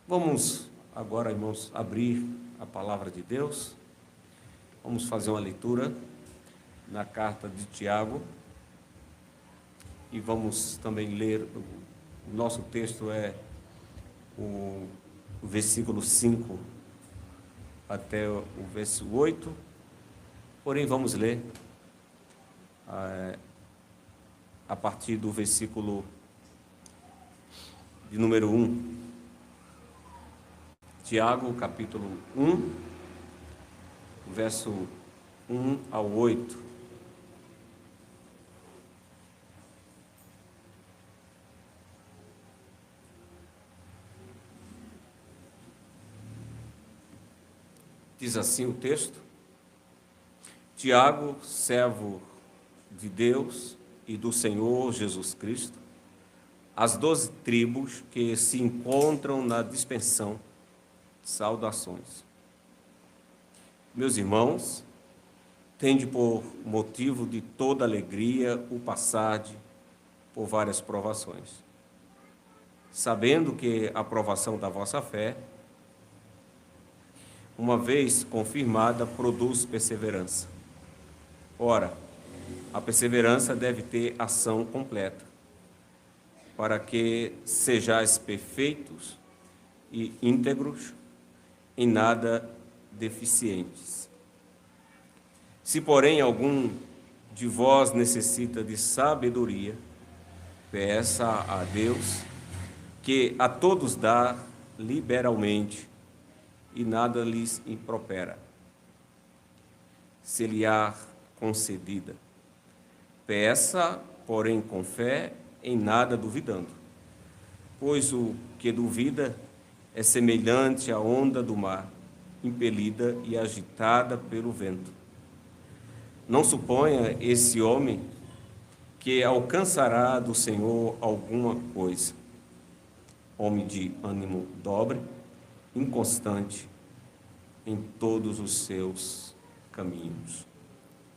Vamos agora, irmãos, abrir a palavra de Deus. Vamos fazer uma leitura na carta de Tiago. E vamos também ler, o nosso texto é o versículo 5 até o versículo 8. Porém, vamos ler a partir do versículo de número 1. Tiago, capítulo 1, verso 1 ao 8. Diz assim o texto: Tiago, servo de Deus e do Senhor Jesus Cristo, as 12 tribos que se encontram na dispersão, saudações. Meus irmãos, tende por motivo de toda alegria o passarde por várias provações, sabendo que a provação da vossa fé, uma vez confirmada, produz perseverança. Ora, a perseverança deve ter ação completa, para que sejais perfeitos e íntegros, em nada deficientes. Se, porém, algum de vós necessita de sabedoria, peça a Deus, que a todos dá liberalmente, e nada lhes impropera, se lhe há concedida. Peça, porém, com fé, em nada duvidando, pois o que duvida é semelhante à onda do mar, impelida e agitada pelo vento. Não suponha esse homem que alcançará do Senhor alguma coisa. Homem de ânimo dobre, inconstante em todos os seus caminhos.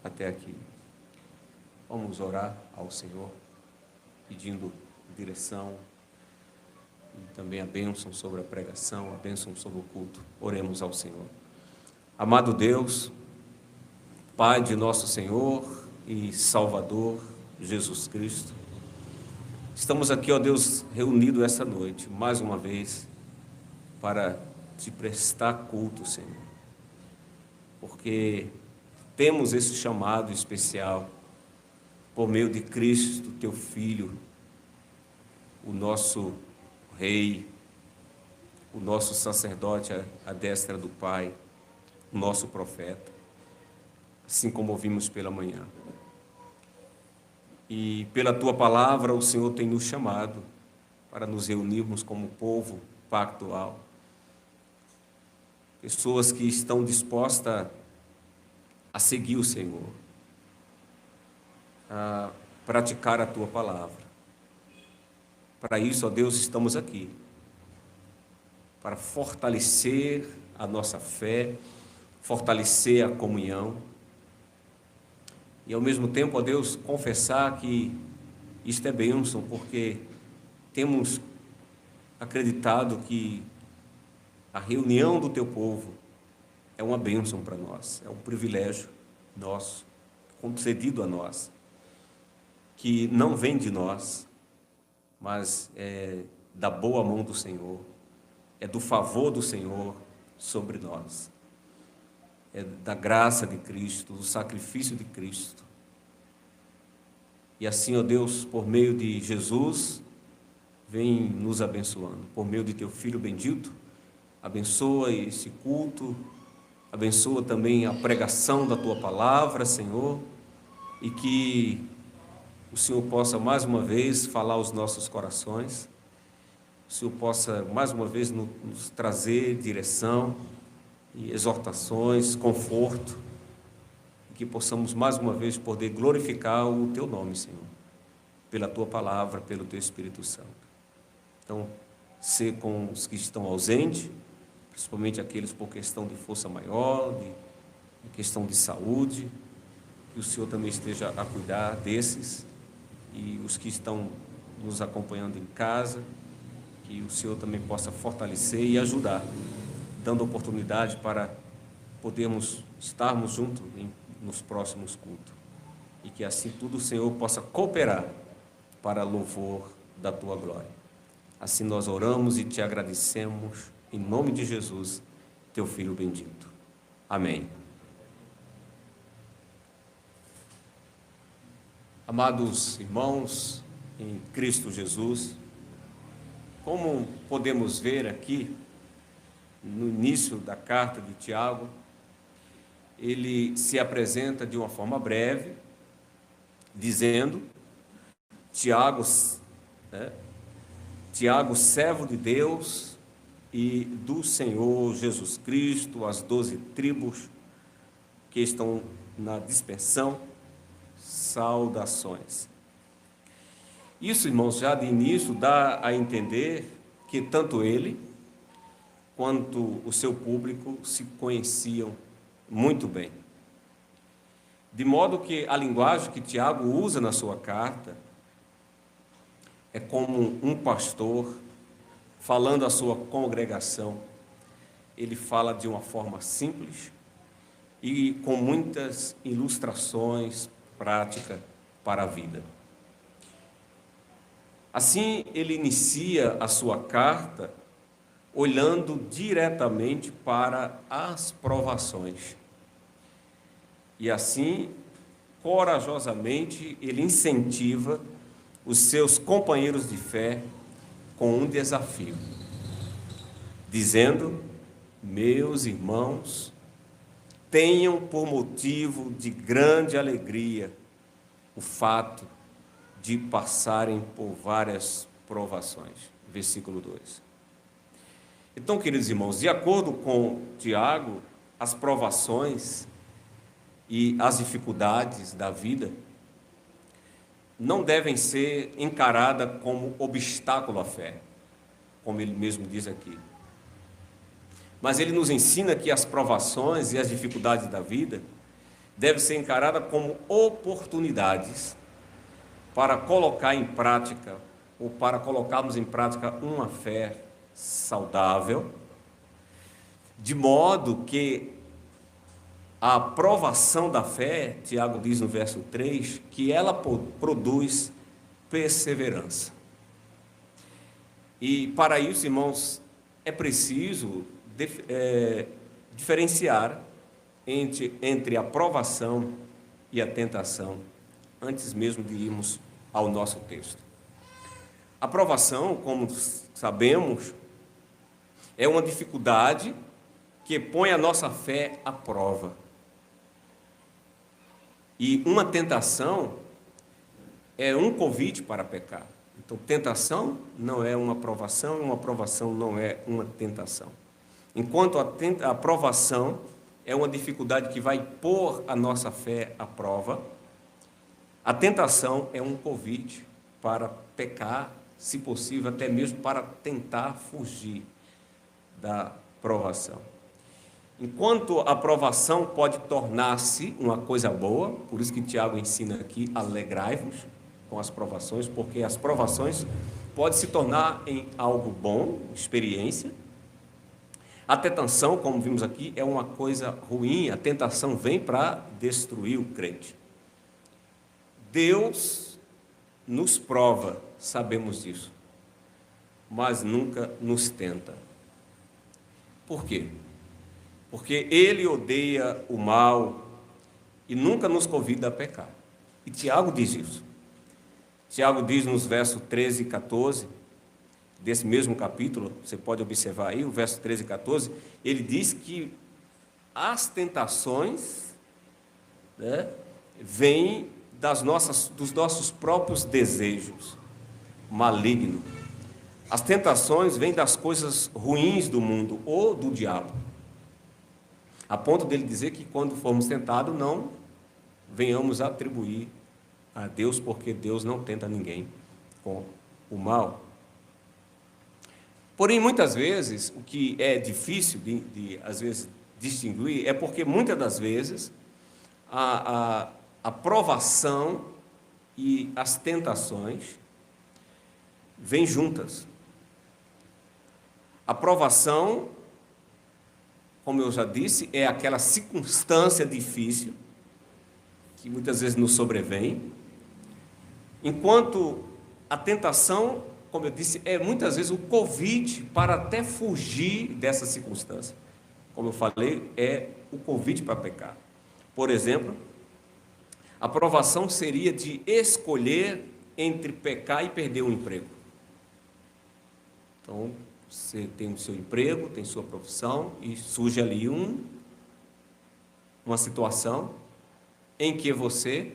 Até aqui. Vamos orar ao Senhor, pedindo direção e também a bênção sobre a pregação, a bênção sobre o culto. Oremos ao Senhor. Amado Deus, Pai de nosso Senhor e Salvador, Jesus Cristo, estamos aqui, ó Deus, reunidos essa noite, mais uma vez, para te prestar culto, Senhor, porque temos esse chamado especial por meio de Cristo, teu Filho, o nosso Rei, o nosso sacerdote à destra do Pai, o nosso profeta, assim como ouvimos pela manhã. E pela tua palavra o Senhor tem nos chamado para nos reunirmos como povo pactual, pessoas que estão dispostas a seguir o Senhor, a praticar a tua palavra. Para isso, ó Deus, estamos aqui, para fortalecer a nossa fé, fortalecer a comunhão, e ao mesmo tempo, ó Deus, confessar que isto é bênção, porque temos acreditado que a reunião do teu povo é uma bênção para nós, é um privilégio nosso, concedido a nós, que não vem de nós, mas é da boa mão do Senhor, é do favor do Senhor sobre nós, é da graça de Cristo, do sacrifício de Cristo. E assim, ó Deus, por meio de Jesus, vem nos abençoando, por meio de teu Filho bendito, abençoa esse culto, abençoa também a pregação da tua palavra, Senhor, e que o Senhor possa mais uma vez falar aos nossos corações, o Senhor possa mais uma vez nos trazer direção e exortações, conforto, e que possamos mais uma vez poder glorificar o teu nome, Senhor, pela tua palavra, pelo teu Espírito Santo. Então, ser com os que estão ausentes, principalmente aqueles por questão de força maior, de questão de saúde, que o Senhor também esteja a cuidar desses, e os que estão nos acompanhando em casa, que o Senhor também possa fortalecer e ajudar, dando oportunidade para podermos estarmos juntos nos próximos cultos. E que assim tudo o Senhor possa cooperar para louvor da Tua glória. Assim nós oramos e Te agradecemos, em nome de Jesus, Teu Filho bendito. Amém. Amados irmãos, em Cristo Jesus, como podemos ver aqui, no início da carta de Tiago, ele se apresenta de uma forma breve, dizendo, Tiago, servo de Deus e do Senhor Jesus Cristo, as 12 tribos que estão na dispersão, saudações. Isso, irmãos, já de início dá a entender que tanto ele quanto o seu público se conheciam muito bem. De modo que a linguagem que Tiago usa na sua carta é como um pastor falando à sua congregação. Ele fala de uma forma simples e com muitas ilustrações práticas para a vida. Assim, ele inicia a sua carta olhando diretamente para as provações. E assim, corajosamente, ele incentiva os seus companheiros de fé com um desafio, dizendo: meus irmãos, tenham por motivo de grande alegria o fato de passarem por várias provações. Versículo 2. Então, queridos irmãos, de acordo com Tiago, as provações e as dificuldades da vida não devem ser encaradas como obstáculo à fé, como ele mesmo diz aqui. Mas ele nos ensina que as provações e as dificuldades da vida devem ser encaradas como oportunidades para colocar em prática, ou para colocarmos em prática uma fé saudável, de modo que a aprovação da fé, Tiago diz no verso 3, que ela produz perseverança. E para isso, irmãos, é preciso diferenciar entre a provação e a tentação, antes mesmo de irmos ao nosso texto. A provação, como sabemos, é uma dificuldade que põe a nossa fé à prova. E uma tentação é um convite para pecar. Então, tentação não é uma provação não é uma tentação. Enquanto a provação é uma dificuldade que vai pôr a nossa fé à prova, a tentação é um convite para pecar, se possível, até mesmo para tentar fugir da provação. Enquanto a provação pode tornar-se uma coisa boa, por isso que Tiago ensina aqui, alegrai-vos com as provações, porque as provações podem se tornar em algo bom, experiência. A tentação, como vimos aqui, é uma coisa ruim, a tentação vem para destruir o crente. Deus nos prova, sabemos disso, mas nunca nos tenta. Por quê? Porque Ele odeia o mal e nunca nos convida a pecar. E Tiago diz isso. Tiago diz nos versos 13 e 14, desse mesmo capítulo, você pode observar aí, o verso 13 e 14, ele diz que as tentações, vêm dos nossos próprios desejos malignos. As tentações vêm das coisas ruins do mundo ou do diabo. A ponto dele dizer que quando formos tentados, não venhamos a atribuir a Deus, porque Deus não tenta ninguém com o mal. Porém, muitas vezes, o que é difícil às vezes, distinguir é porque, muitas das vezes, a provação e as tentações vêm juntas. A provação, como eu já disse, é aquela circunstância difícil que muitas vezes nos sobrevém, enquanto a tentação, como eu disse, é muitas vezes o convite para até fugir dessa circunstância. Como eu falei, é o convite para pecar. Por exemplo, a provação seria de escolher entre pecar e perder o emprego. Então, você tem o seu emprego, tem sua profissão, e surge ali uma situação em que você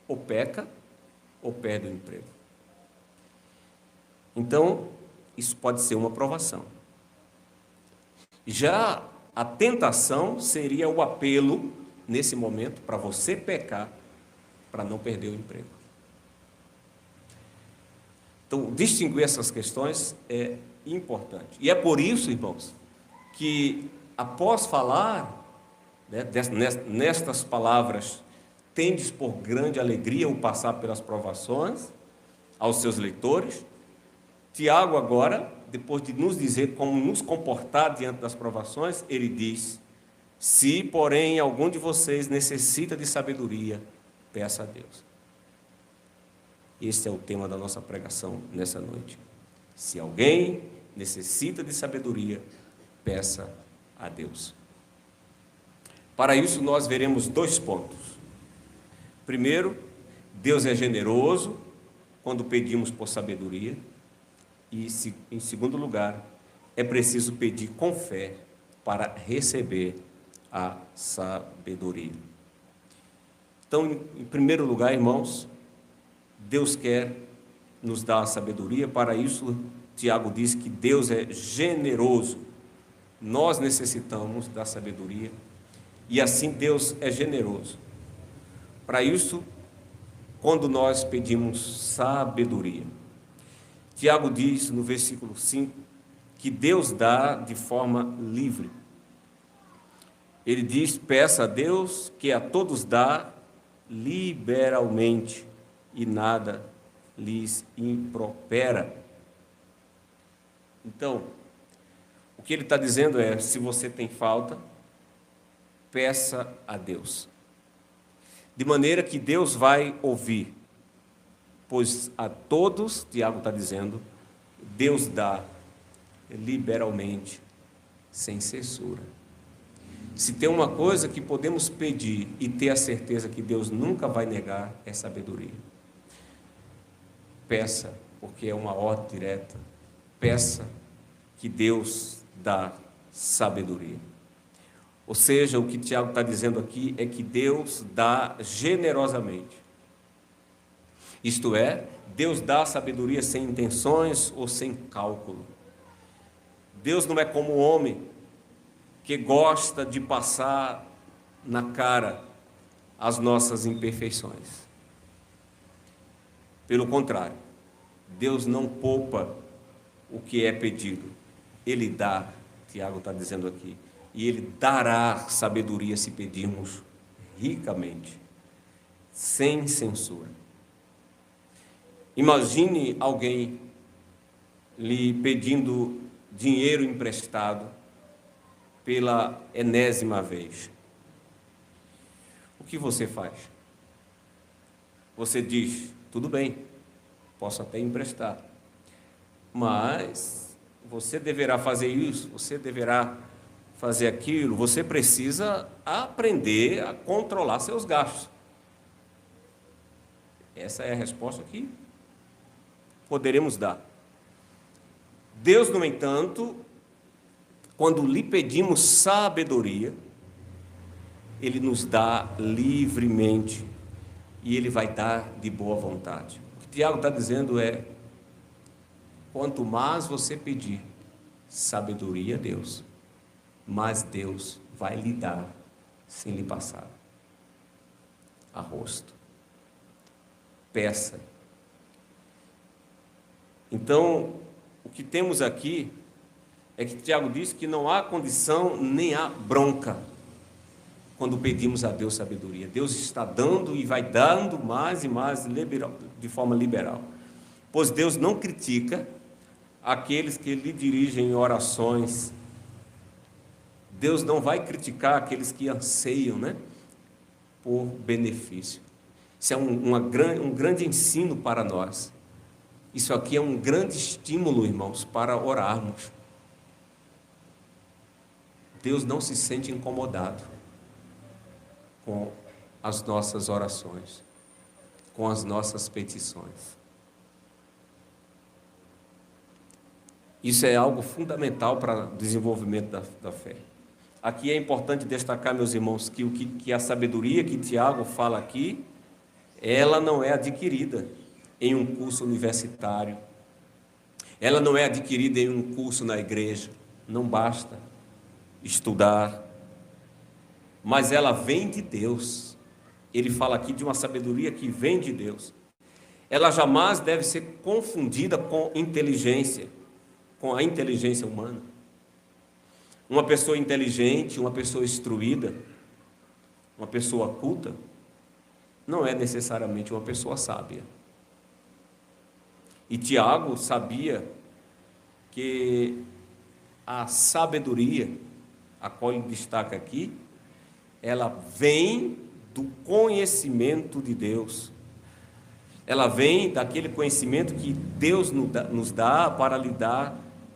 ou peca ou perde o emprego. Então, isso pode ser uma provação. Já a tentação seria o apelo, nesse momento, para você pecar, para não perder o emprego. Então, distinguir essas questões é importante. E é por isso, irmãos, que após falar, né, nestas palavras, tendes por grande alegria o passar pelas provações aos seus leitores, Tiago agora, depois de nos dizer como nos comportar diante das provações, ele diz: se, porém, algum de vocês necessita de sabedoria, peça a Deus. Este é o tema da nossa pregação nessa noite. Se alguém necessita de sabedoria, peça a Deus. Para isso, nós veremos 2 pontos. Primeiro, Deus é generoso quando pedimos por sabedoria. E, em segundo lugar, é preciso pedir com fé para receber a sabedoria. Então, em primeiro lugar, irmãos, Deus quer nos dar a sabedoria. Para isso, Tiago diz que Deus é generoso. Nós necessitamos da sabedoria e assim Deus é generoso. Para isso, quando nós pedimos sabedoria, Tiago diz no versículo 5 que Deus dá de forma livre. Ele diz: peça a Deus que a todos dá liberalmente e nada lhes impropera. Então, o que ele está dizendo é: se você tem falta, peça a Deus, de maneira que Deus vai ouvir, pois a todos, Tiago está dizendo, Deus dá liberalmente, sem censura. Se tem uma coisa que podemos pedir e ter a certeza que Deus nunca vai negar, é sabedoria. Peça, porque é uma ordem direta, peça que Deus dá sabedoria. Ou seja, o que Tiago está dizendo aqui é que Deus dá generosamente. Isto é, Deus dá sabedoria sem intenções ou sem cálculo. Deus não é como o homem que gosta de passar na cara as nossas imperfeições. Pelo contrário, Deus não poupa o que é pedido. Ele dá, Tiago está dizendo aqui, e Ele dará sabedoria se pedirmos ricamente, sem censura. Imagine alguém lhe pedindo dinheiro emprestado pela enésima vez. O que você faz? Você diz: tudo bem, posso até emprestar, mas você deverá fazer isso, você deverá fazer aquilo, você precisa aprender a controlar seus gastos. Essa é a resposta que poderemos dar. Deus, no entanto, quando lhe pedimos sabedoria, Ele nos dá livremente e Ele vai dar de boa vontade. O que Tiago está dizendo é: quanto mais você pedir sabedoria a Deus, mais Deus vai lhe dar sem lhe passar a rosto. Peça. Então, o que temos aqui é que Tiago diz que não há condição nem há bronca quando pedimos a Deus sabedoria. Deus está dando e vai dando mais e mais de forma liberal. Pois Deus não critica aqueles que lhe dirigem orações. Deus não vai criticar aqueles que anseiam, né, por benefício. Isso é um grande ensino para nós. Isso aqui é um grande estímulo, irmãos, para orarmos. Deus não se sente incomodado com as nossas orações, com as nossas petições. Isso é algo fundamental para o desenvolvimento da fé. Aqui é importante destacar, meus irmãos, que a sabedoria que Tiago fala aqui, ela não é adquirida em um curso universitário, ela não é adquirida em um curso na igreja, não basta estudar, mas ela vem de Deus. Ele fala aqui de uma sabedoria que vem de Deus. Ela jamais deve ser confundida com inteligência, com a inteligência humana. Uma pessoa inteligente, uma pessoa instruída, uma pessoa culta, não é necessariamente uma pessoa sábia. E Tiago sabia que a sabedoria, a qual ele destaca aqui, ela vem do conhecimento de Deus. Ela vem daquele conhecimento que Deus nos dá para lidar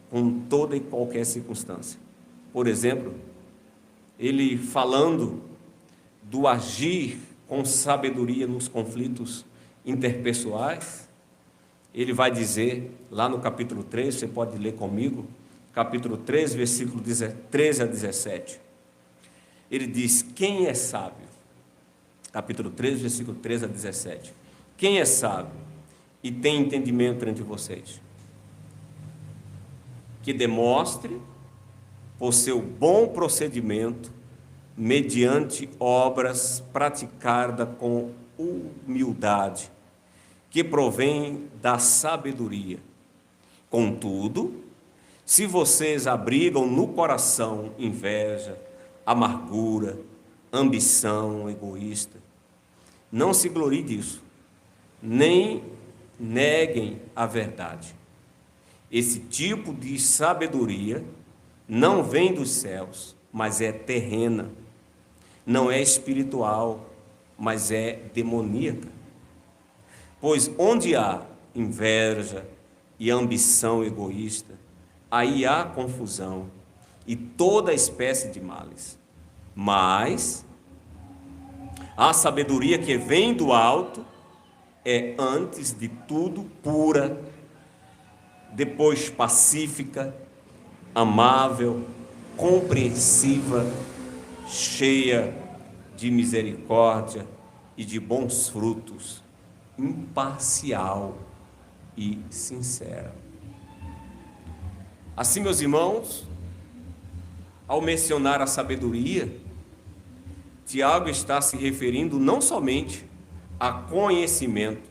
com toda e qualquer circunstância. Por exemplo, ele falando do agir com sabedoria nos conflitos interpessoais, ele vai dizer, lá no capítulo 3, você pode ler comigo, capítulo 3, versículo 13 a 17. Ele diz: quem é sábio? Capítulo 3, versículo 13 a 17. Quem é sábio e tem entendimento entre vocês? Que demonstre, por seu bom procedimento, mediante obras praticadas com humildade, que provém da sabedoria. Contudo, se vocês abrigam no coração inveja, amargura, ambição egoísta, não se gloriem disso, nem neguem a verdade. Esse tipo de sabedoria não vem dos céus, mas é terrena. Não é espiritual, mas é demoníaca. Pois onde há inveja e ambição egoísta, aí há confusão e toda espécie de males. Mas a sabedoria que vem do alto é, antes de tudo, pura, depois pacífica, amável, compreensiva, cheia de misericórdia e de bons frutos, imparcial e sincera. Assim, meus irmãos, ao mencionar a sabedoria, Tiago está se referindo não somente a conhecimentos,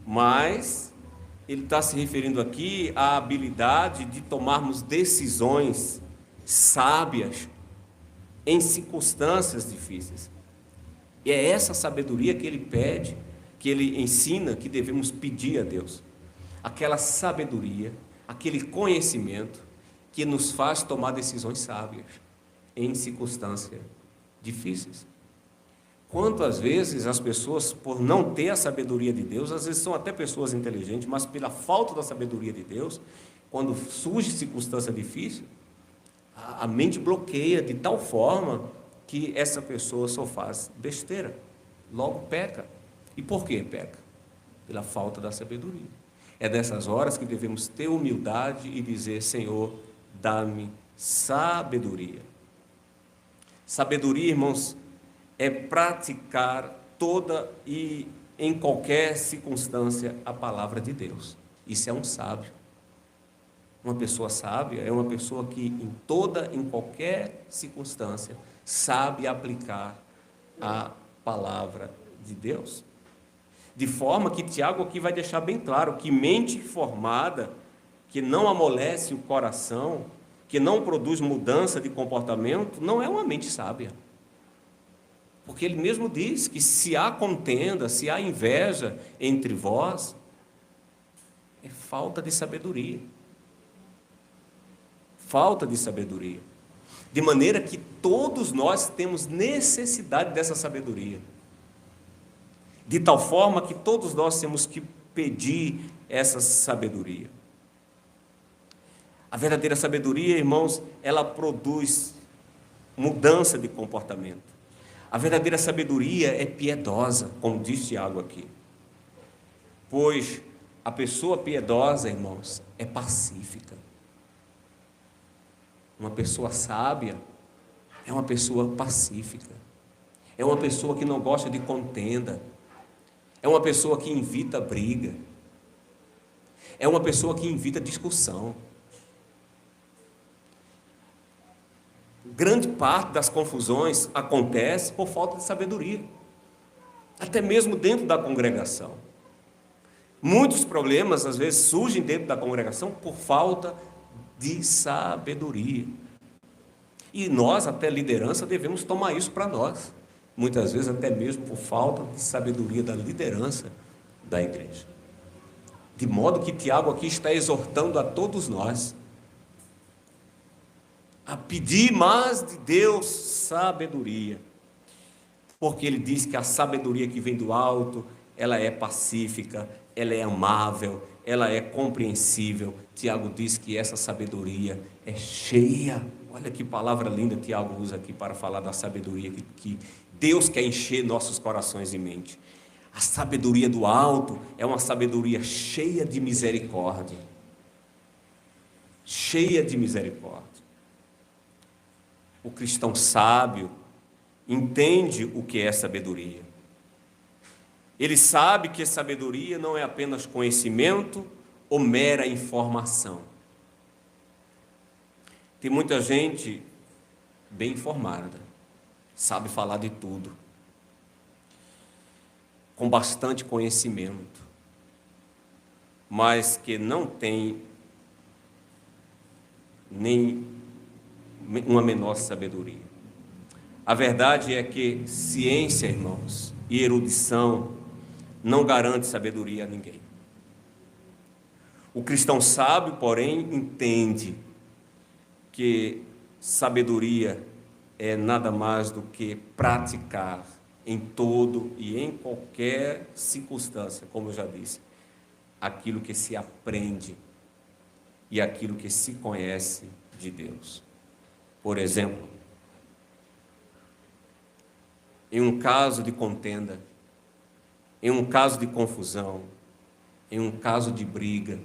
mas ele está se referindo aqui à habilidade de tomarmos decisões sábias em circunstâncias difíceis. E é essa sabedoria que ele pede, que ele ensina, que devemos pedir a Deus. Aquela sabedoria, aquele conhecimento que nos faz tomar decisões sábias em circunstâncias difíceis. Quantas vezes as pessoas, por não ter a sabedoria de Deus, às vezes são até pessoas inteligentes, mas pela falta da sabedoria de Deus, quando surge circunstância difícil, a mente bloqueia de tal forma que essa pessoa só faz besteira, logo peca. E por que peca? Pela falta da sabedoria. É nessas horas que devemos ter humildade e dizer: Senhor, dá-me sabedoria. Sabedoria, irmãos, é praticar toda e em qualquer circunstância a palavra de Deus. Isso é um sábio. Uma pessoa sábia é uma pessoa que em qualquer circunstância, sabe aplicar a palavra de Deus. De forma que Tiago aqui vai deixar bem claro que mente formada, que não amolece o coração, que não produz mudança de comportamento, não é uma mente sábia. Porque ele mesmo diz que se há contenda, se há inveja entre vós, É falta de sabedoria. Falta de sabedoria. De maneira que todos nós temos necessidade dessa sabedoria. De tal forma que todos nós temos que pedir essa sabedoria. A verdadeira sabedoria, irmãos, ela produz mudança de comportamento. A verdadeira sabedoria é piedosa, como diz Tiago aqui. Pois a pessoa piedosa, irmãos, é pacífica. Uma pessoa sábia é uma pessoa pacífica. É uma pessoa que não gosta de contenda. É uma pessoa que evita briga. É uma pessoa que evita discussão. Grande parte das confusões acontece por falta de sabedoria. Até mesmo dentro da congregação. Muitos problemas, às vezes, surgem dentro da congregação por falta de sabedoria. E nós, até liderança, devemos tomar isso para nós. Muitas vezes, até mesmo por falta de sabedoria da liderança da igreja. De modo que Tiago aqui está exortando a todos nós a pedir mais de Deus sabedoria. Porque ele diz que a sabedoria que vem do alto, ela é pacífica, ela é amável, ela é compreensível. Tiago diz que essa sabedoria é cheia. Olha que palavra linda Tiago usa aqui para falar da sabedoria que Deus quer encher nossos corações e mente. A sabedoria do alto é uma sabedoria cheia de misericórdia. Cheia de misericórdia. O cristão sábio entende o que é sabedoria. Ele sabe que sabedoria não é apenas conhecimento ou mera informação. Tem muita gente bem informada, sabe falar de tudo, com bastante conhecimento, mas que não tem nem uma menor sabedoria. A verdade é que ciência, irmãos, e erudição não garante sabedoria a ninguém. O cristão sábio, porém, entende que sabedoria é nada mais do que praticar em todo e em qualquer circunstância, como eu já disse, aquilo que se aprende e aquilo que se conhece de Deus. Por exemplo, em um caso de contenda, em um caso de confusão, em um caso de briga,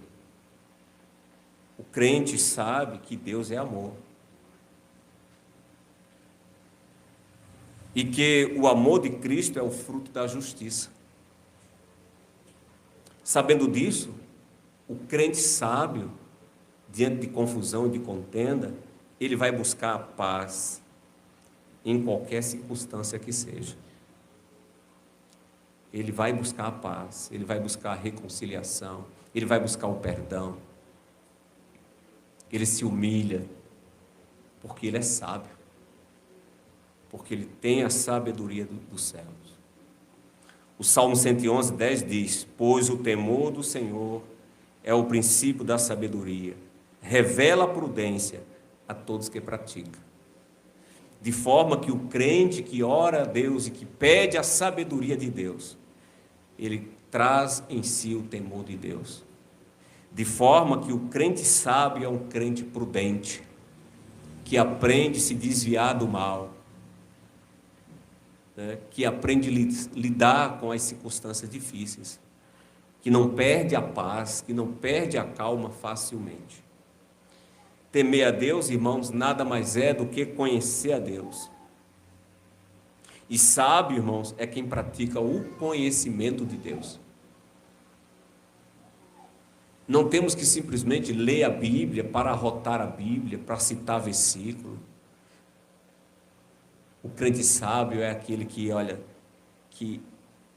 o crente sabe que Deus é amor. E que o amor de Cristo é o fruto da justiça. Sabendo disso, o crente sábio, diante de confusão e de contenda, ele vai buscar a paz em qualquer circunstância que seja. Ele vai buscar a paz, ele vai buscar a reconciliação, ele vai buscar o perdão. Ele se humilha, porque ele é sábio, porque ele tem a sabedoria dos céus. O Salmo 111, 10 diz: pois o temor do Senhor é o princípio da sabedoria, revela a prudência a todos que praticam. De forma que o crente que ora a Deus e que pede a sabedoria de Deus, ele traz em si o temor de Deus. De forma que o crente sábio é um crente prudente, que aprende a se desviar do mal, né? Que aprende a lidar com as circunstâncias difíceis, que não perde a paz, que não perde a calma facilmente. Temer a Deus, irmãos, nada mais é do que conhecer a Deus. E sábio, irmãos, é quem pratica o conhecimento de Deus. Não temos que simplesmente ler a Bíblia para arrotar a Bíblia, para citar versículo. O crente sábio é aquele que, que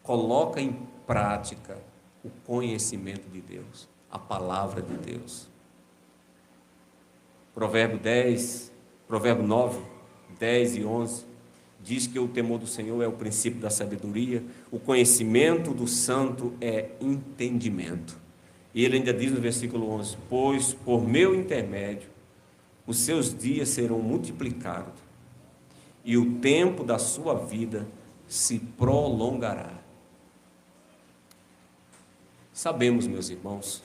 coloca em prática o conhecimento de Deus, a palavra de Deus. Provérbio 9, 10 e 11, diz que o temor do Senhor é o princípio da sabedoria, o conhecimento do santo é entendimento. E ele ainda diz no versículo 11: pois por meu intermédio os seus dias serão multiplicados e o tempo da sua vida se prolongará. Sabemos, meus irmãos,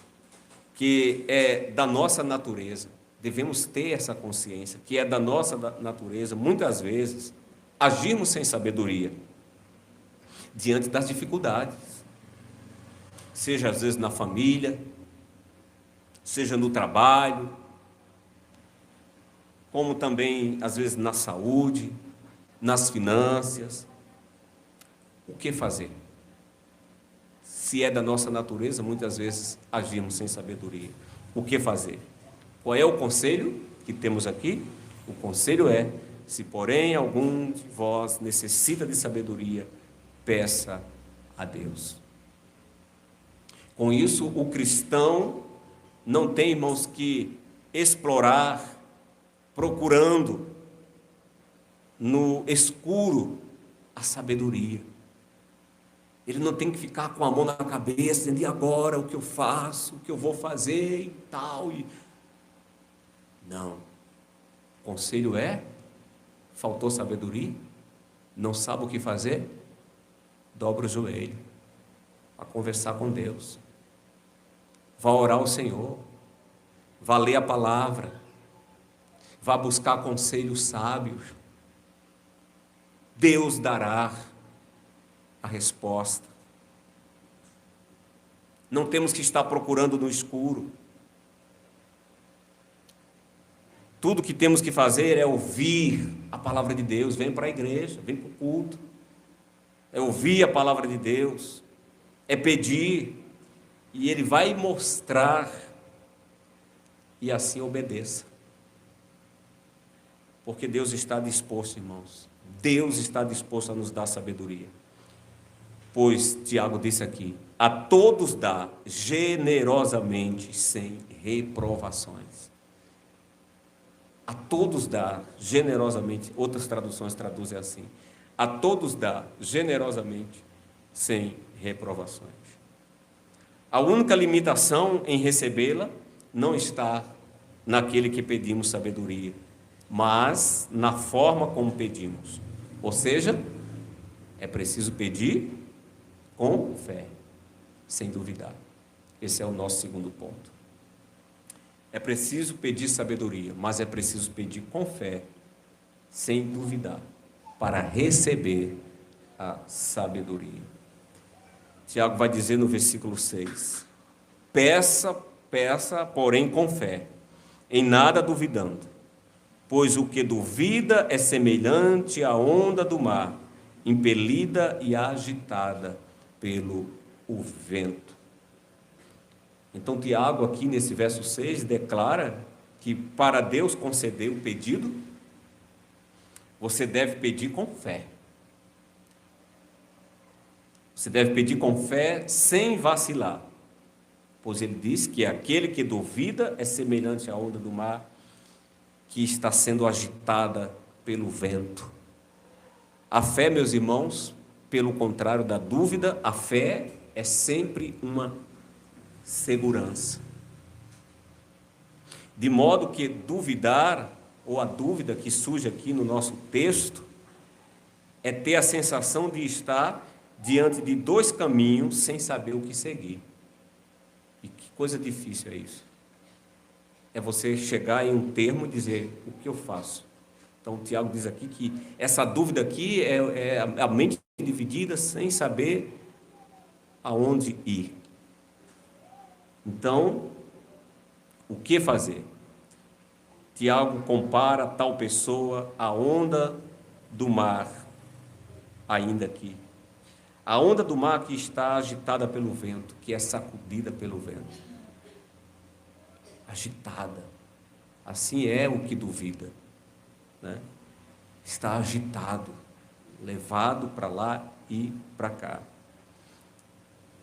que é da nossa natureza, devemos ter essa consciência, que é da nossa natureza, muitas vezes, agirmos sem sabedoria, diante das dificuldades, seja às vezes na família, seja no trabalho, como também às vezes na saúde, nas finanças. O que fazer? Se é da nossa natureza, muitas vezes agimos sem sabedoria. O que fazer? Qual é o conselho que temos aqui? O conselho é: se porém algum de vós necessita de sabedoria, peça a Deus. Com isso, o cristão não tem, irmãos, que explorar, procurando no escuro a sabedoria. Ele não tem que ficar com a mão na cabeça, dizendo: e agora, o que eu faço, o que eu vou fazer e tal. Não. O conselho é: faltou sabedoria, não sabe o que fazer, dobra o joelho, vá conversar com Deus, vá orar ao Senhor, vá ler a palavra, vá buscar conselhos sábios. Deus dará a resposta. Não temos que estar procurando no escuro. Tudo que temos que fazer é ouvir a palavra de Deus. Vem para a igreja, vem para o culto. É ouvir a palavra de Deus, é pedir, e Ele vai mostrar, e assim obedeça. Porque Deus está disposto, irmãos. Deus está disposto a nos dar sabedoria. Pois Tiago disse aqui: a todos dá generosamente, sem reprovações. A todos dá generosamente. Outras traduções traduzem assim: a todos dá generosamente, sem reprovações. A única limitação em recebê-la não está naquele que pedimos sabedoria, mas na forma como pedimos. Ou seja, é preciso pedir com fé, sem duvidar. Esse é o nosso segundo ponto. É preciso pedir sabedoria, mas é preciso pedir com fé, sem duvidar, para receber a sabedoria. Tiago vai dizer no versículo 6: peça, porém com fé, em nada duvidando, pois o que duvida é semelhante à onda do mar, impelida e agitada pelo vento. Então Tiago aqui nesse verso 6 declara que para Deus conceder o pedido, você deve pedir com fé. Você deve pedir com fé sem vacilar, pois ele diz que aquele que duvida é semelhante à onda do mar que está sendo agitada pelo vento. A fé, meus irmãos, pelo contrário da dúvida, a fé é sempre uma segurança. De modo que duvidar, ou a dúvida que surge aqui no nosso texto, é ter a sensação de estar diante de dois caminhos sem saber o que seguir. E que coisa difícil é isso. É você chegar em um termo e dizer: o que eu faço? Então o Tiago diz aqui que essa dúvida aqui é a mente dividida sem saber aonde ir. Então, o que fazer? Tiago compara tal pessoa à onda do mar, ainda aqui. A onda do mar que está agitada pelo vento, que é sacudida pelo vento. Agitada. Assim é o que duvida, né? Está agitado, levado para lá e para cá.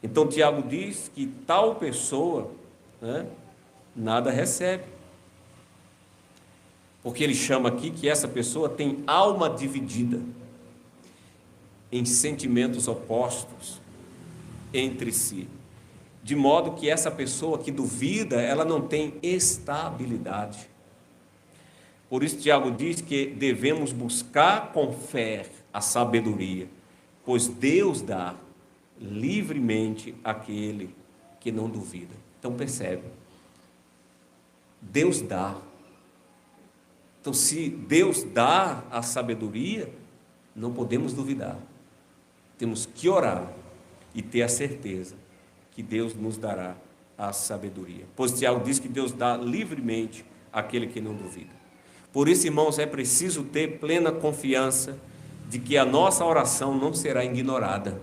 Então Tiago diz que tal pessoa, né, nada recebe. Porque ele chama aqui que essa pessoa tem alma dividida em sentimentos opostos entre si. de modo que essa pessoa que duvida, ela não tem estabilidade. Por isso Tiago diz que devemos buscar com fé a sabedoria, pois Deus dá livremente àquele que não duvida. Então percebe, Deus dá. Então, se Deus dá a sabedoria, não podemos duvidar. Temos que orar e ter a certeza que Deus nos dará a sabedoria. Pois Tiago diz que Deus dá livremente àquele que não duvida. Por isso, irmãos, é preciso ter plena confiança de que a nossa oração não será ignorada.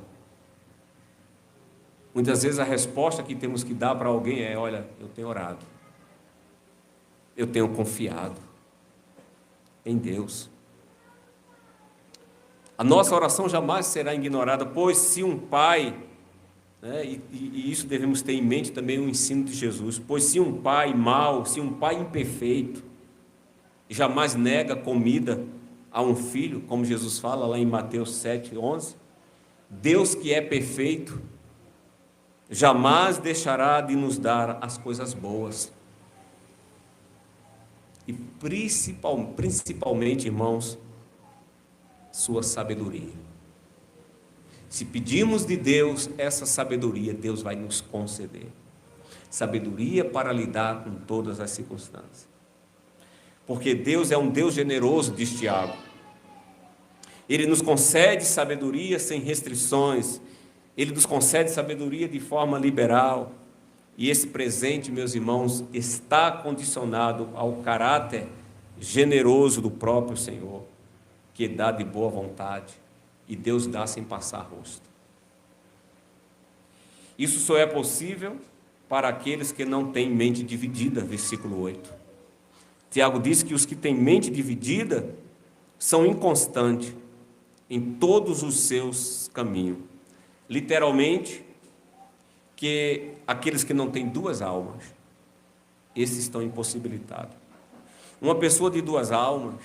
Muitas vezes a resposta que temos que dar para alguém é: olha, eu tenho orado, eu tenho confiado em Deus. A nossa oração jamais será ignorada, pois se um pai, e isso devemos ter em mente também o ensino de Jesus, pois se um pai mau, se um pai imperfeito, jamais nega comida a um filho, como Jesus fala lá em Mateus 7:11, Deus que é perfeito, jamais deixará de nos dar as coisas boas. E principalmente, irmãos, sua sabedoria. Se pedimos de Deus essa sabedoria, Deus vai nos conceder. Sabedoria para lidar com todas as circunstâncias. Porque Deus é um Deus generoso, diz Tiago. Ele nos concede sabedoria sem restrições. Ele nos concede sabedoria de forma liberal. E esse presente, meus irmãos, está condicionado ao caráter generoso do próprio Senhor, que dá de boa vontade, e Deus dá sem passar rosto. Isso só é possível para aqueles que não têm mente dividida, versículo 8. Tiago diz que os que têm mente dividida são inconstantes em todos os seus caminhos. Literalmente, que aqueles que não têm duas almas, esses estão impossibilitados. Uma pessoa de duas almas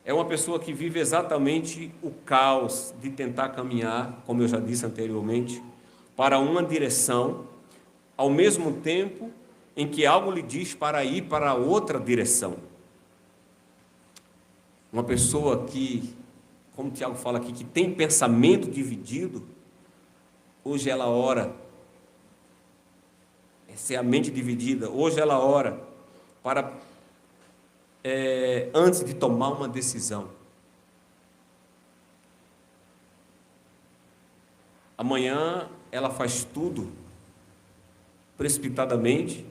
é uma pessoa que vive exatamente o caos de tentar caminhar, como eu já disse anteriormente, para uma direção, ao mesmo tempo em que algo lhe diz para ir para outra direção. Uma pessoa que, como o Tiago fala aqui, que tem pensamento dividido, hoje ela ora, essa é a mente dividida, hoje ela ora para, antes de tomar uma decisão. Amanhã ela faz tudo precipitadamente,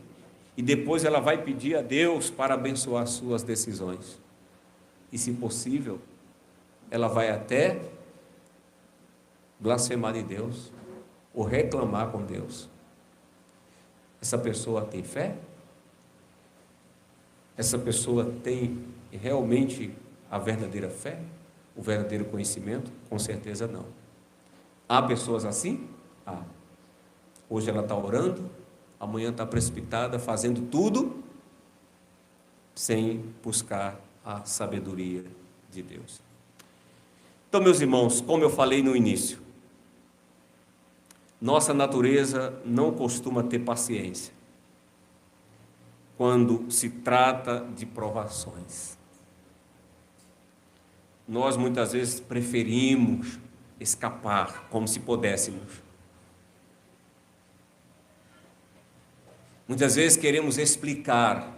e depois ela vai pedir a Deus para abençoar suas decisões. E, se possível, ela vai até blasfemar de Deus, ou reclamar com Deus. Essa pessoa tem fé? Essa pessoa tem realmente a verdadeira fé? O verdadeiro conhecimento? Com certeza não. Há pessoas assim? Há. Hoje ela está orando, amanhã está precipitada, fazendo tudo sem buscar a sabedoria de Deus. Então, meus irmãos, como eu falei no início, nossa natureza não costuma ter paciência quando se trata de provações. Nós muitas vezes preferimos escapar como se pudéssemos. Muitas vezes queremos explicar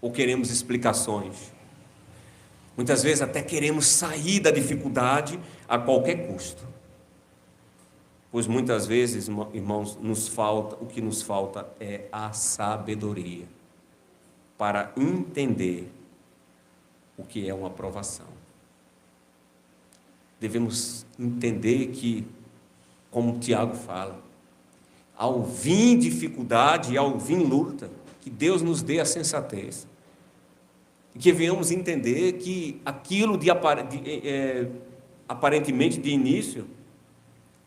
ou queremos explicações. Muitas vezes até queremos sair da dificuldade a qualquer custo. Pois muitas vezes, irmãos, o que nos falta é a sabedoria para entender o que é uma provação. Devemos entender que, como Tiago fala, ao vir dificuldade e ao vir luta, que Deus nos dê a sensatez. E que venhamos entender que aquilo aparentemente de início,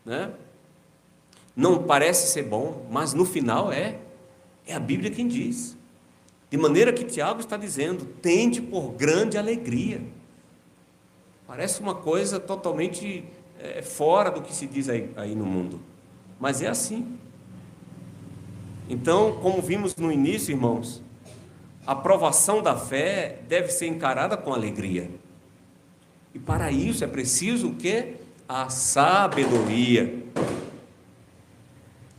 né, não parece ser bom, mas no final é a Bíblia quem diz. De maneira que Tiago está dizendo, tende por grande alegria. Parece uma coisa totalmente fora do que se diz aí no mundo, mas é assim. Então, como vimos no início, irmãos, a provação da fé deve ser encarada com alegria. E para isso é preciso o quê? A sabedoria.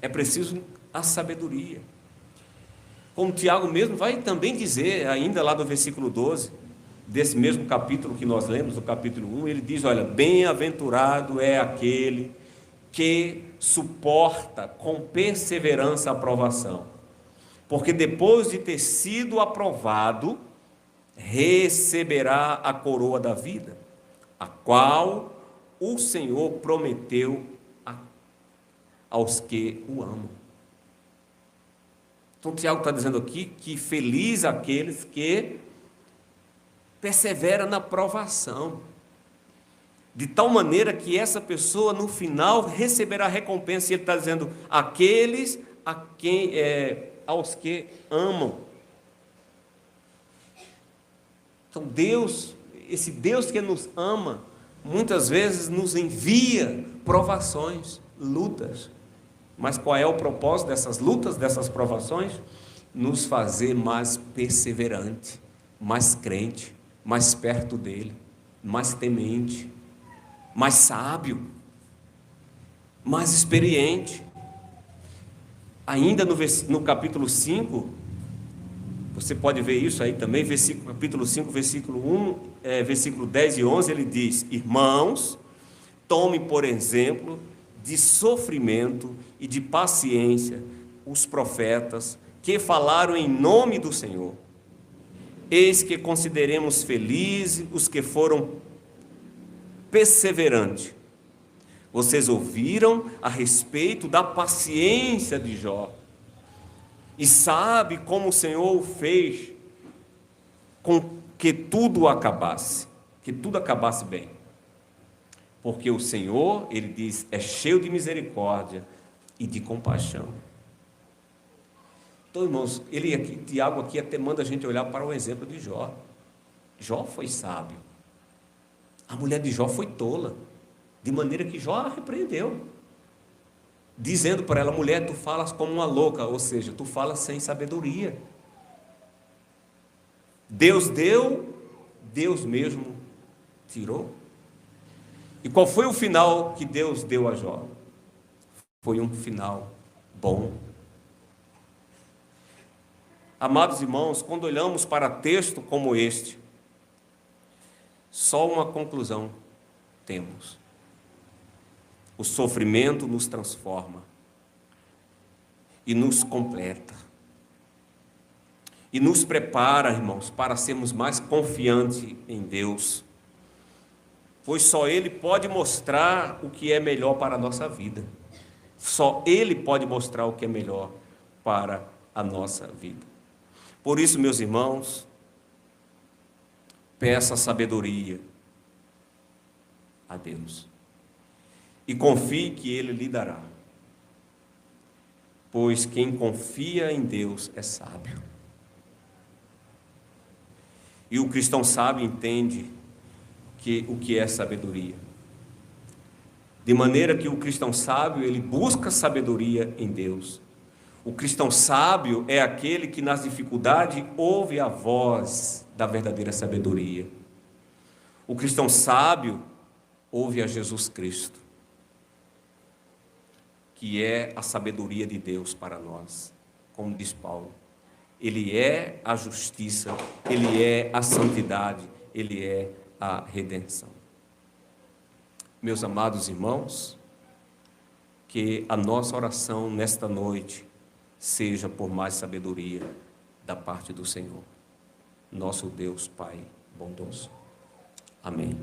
É preciso a sabedoria. Como Tiago mesmo vai também dizer, ainda lá no versículo 12, desse mesmo capítulo que nós lemos, o capítulo 1, ele diz, olha, bem-aventurado é aquele que suporta com perseverança a provação, porque depois de ter sido aprovado, receberá a coroa da vida, a qual o Senhor prometeu aos que o amam. Então Tiago está dizendo aqui que feliz aqueles que perseveram na provação, de tal maneira que essa pessoa no final receberá a recompensa. E ele está dizendo, aqueles aos que amam. Então Deus, esse Deus que nos ama, muitas vezes nos envia provações, lutas. Mas qual é o propósito dessas lutas, dessas provações? Nos fazer mais perseverante, mais crente, mais perto dele, mais temente, mais sábio, mais experiente. Ainda no capítulo 5, você pode ver isso aí também, capítulo 5, versículo 1, versículo 10 e 11, ele diz, irmãos, tome por exemplo de sofrimento e de paciência os profetas que falaram em nome do Senhor. Eis que consideremos felizes os que foram perseverantes. Vocês ouviram a respeito da paciência de Jó, e sabe como o Senhor o fez com que tudo acabasse bem. Porque o Senhor, ele diz, é cheio de misericórdia e de compaixão. Então, irmãos, Tiago aqui até manda a gente olhar para o exemplo de Jó. Jó foi sábio. A mulher de Jó foi tola, de maneira que Jó a repreendeu, dizendo para ela, mulher, tu falas como uma louca, ou seja, tu falas sem sabedoria. Deus deu, Deus mesmo tirou. E qual foi o final que Deus deu a Jó? Foi um final bom. Amados irmãos, quando olhamos para texto como este, só uma conclusão temos: o sofrimento nos transforma e nos completa e nos prepara, irmãos, para sermos mais confiantes em Deus, pois só Ele pode mostrar o que é melhor para a nossa vida. Só Ele pode mostrar o que é melhor para a nossa vida. Por isso, meus irmãos, peça sabedoria a Deus e confie que Ele lhe dará, pois quem confia em Deus é sábio. E o cristão sábio entende o que é sabedoria, de maneira que o cristão sábio, ele busca sabedoria em Deus. O cristão sábio é aquele que nas dificuldades ouve a voz da verdadeira sabedoria. O cristão sábio ouve a Jesus Cristo, que é a sabedoria de Deus para nós, como diz Paulo. Ele é a justiça, Ele é a santidade, Ele é a redenção. Meus amados irmãos, que a nossa oração nesta noite seja por mais sabedoria da parte do Senhor, nosso Deus Pai bondoso. Amém.